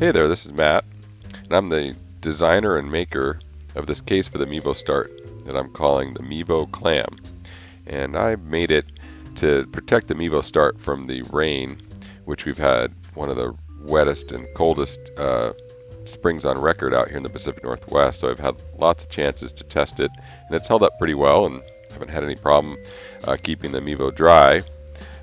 Hey there, this is Matt, and I'm the designer and maker of this case for the Mevo Start that I'm calling the Mevo Clam. And I made it to protect the Mevo Start from the rain, which we've had one of the wettest and coldest springs on record out here in the Pacific Northwest. So I've had lots of chances to test it, and it's held up pretty well, and haven't had any problem keeping the Mevo dry.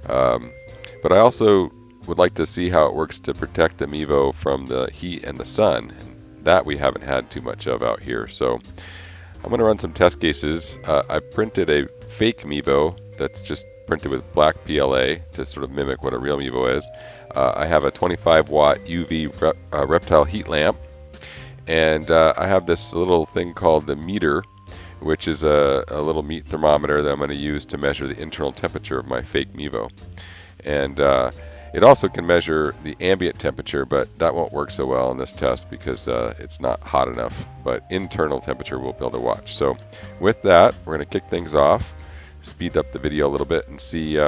But I also would like to see how it works to protect the Mevo from the heat and the sun. And that we haven't had too much of out here. So I'm going to run some test cases. I printed a fake Mevo that's just printed with black PLA to sort of mimic what a real Mevo is. I have a 25 watt UV reptile heat lamp. And I have this little thing called the meter, which is a little meat thermometer that I'm going to use to measure the internal temperature of my fake Mevo. And it also can measure the ambient temperature, but that won't work so well in this test because it's not hot enough. But internal temperature we'll be able to watch. So with that, we're going to kick things off, speed up the video a little bit, and see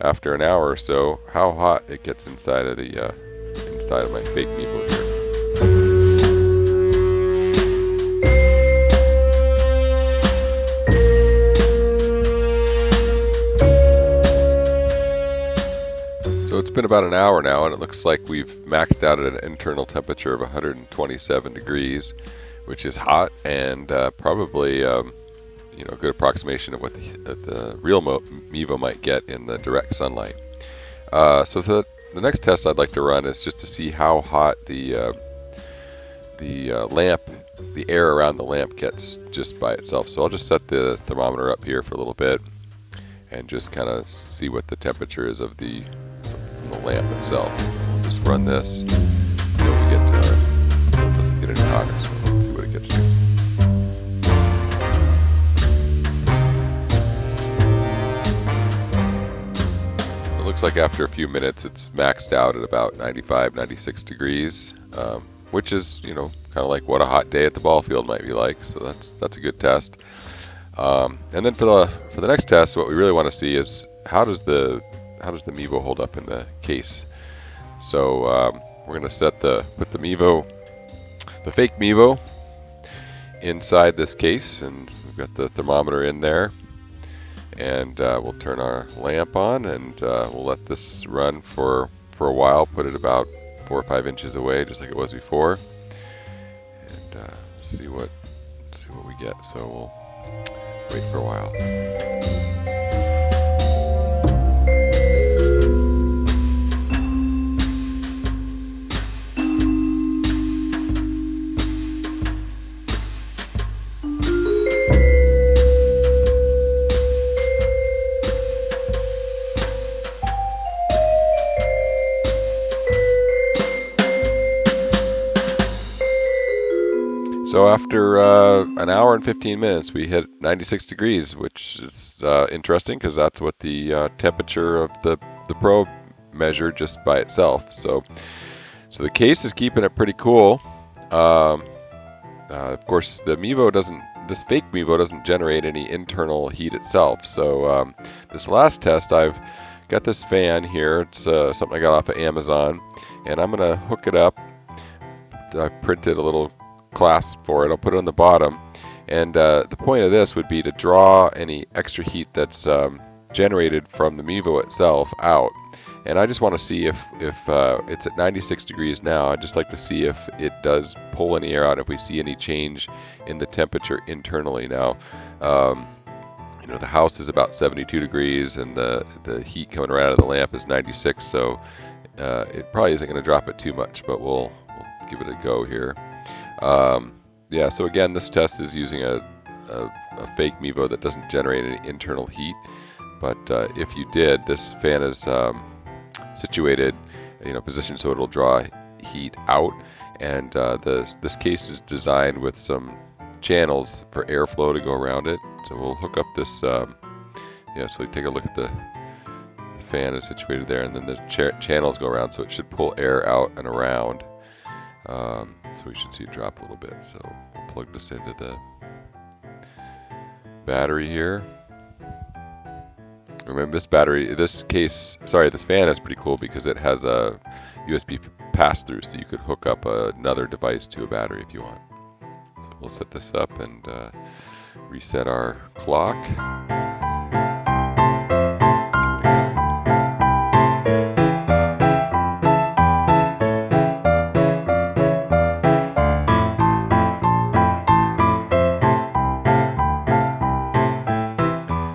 after an hour or so how hot it gets inside of my fake Mevo here. So it's been about an hour now, and it looks like we've maxed out at an internal temperature of 127 degrees, which is hot and probably a good approximation of what the real Mevo might get in the direct sunlight. So the next test I'd like to run is just to see how hot the lamp, the air around the lamp gets just by itself. So I'll just set the thermometer up here for a little bit and just kind of see what the temperature is of the lamp itself. We'll just run this until we get to it doesn't get any hotter. So let's see what it gets to. So it looks like after a few minutes it's maxed out at about 95, 96 degrees, which is kind of like what a hot day at the ball field might be like. So that's a good test. And then for the next test, what we really want to see is how does the Mevo hold up in the case? So we're going to put the fake Mevo inside this case, and we've got the thermometer in there, and we'll turn our lamp on, and we'll let this run for a while. Put it about 4 or 5 inches away, just like it was before, and see what we get. So we'll wait for a while. So after an hour and 15 minutes, we hit 96 degrees, which is interesting because that's what the temperature of the probe measured just by itself. So the case is keeping it pretty cool. Of course, this fake Mevo doesn't generate any internal heat itself. So this last test, I've got this fan here. It's something I got off of Amazon, and I'm going to hook it up. I printed a little clasp for it. I'll put it on the bottom, and the point of this would be to draw any extra heat that's generated from the Mevo itself out. And I just want to see if it's at 96 degrees now. I'd just like to see if it does pull any air out, if we see any change in the temperature internally. Now the house is about 72 degrees, and the heat coming right out of the lamp is 96, so it probably isn't going to drop it too much, but we'll give it a go here. So again, this test is using a fake Mevo that doesn't generate any internal heat, but if you did, this fan is situated, positioned so it'll draw heat out, and this case is designed with some channels for airflow to go around it. So we'll hook up this, so you take a look at the fan is situated there, and then the channels go around, so it should pull air out and around. So we should see it drop a little bit. So we'll plug this into the battery here. Remember, this fan is pretty cool because it has USB pass-through, so you could hook up another device to a battery if you want. So we'll set this up and reset our clock.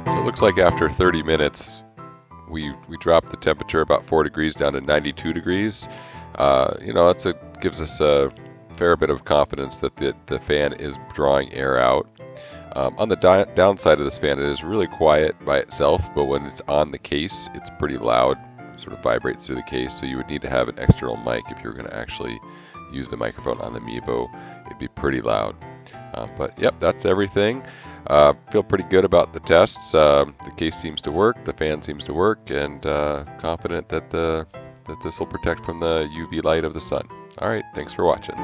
So it looks like after 30 minutes, we dropped the temperature about 4 degrees down to 92 degrees. You know, gives us a fair bit of confidence that the fan is drawing air out. On the downside of this fan, it is really quiet by itself, but when it's on the case, it's pretty loud. It sort of vibrates through the case, so you would need to have an external mic if you were going to actually use the microphone on the Mevo. It'd be pretty loud. But yep, that's everything. Feel pretty good about the tests. The case seems to work, the fan seems to work, and confident that this will protect from the UV light of the sun. All right, thanks for watching.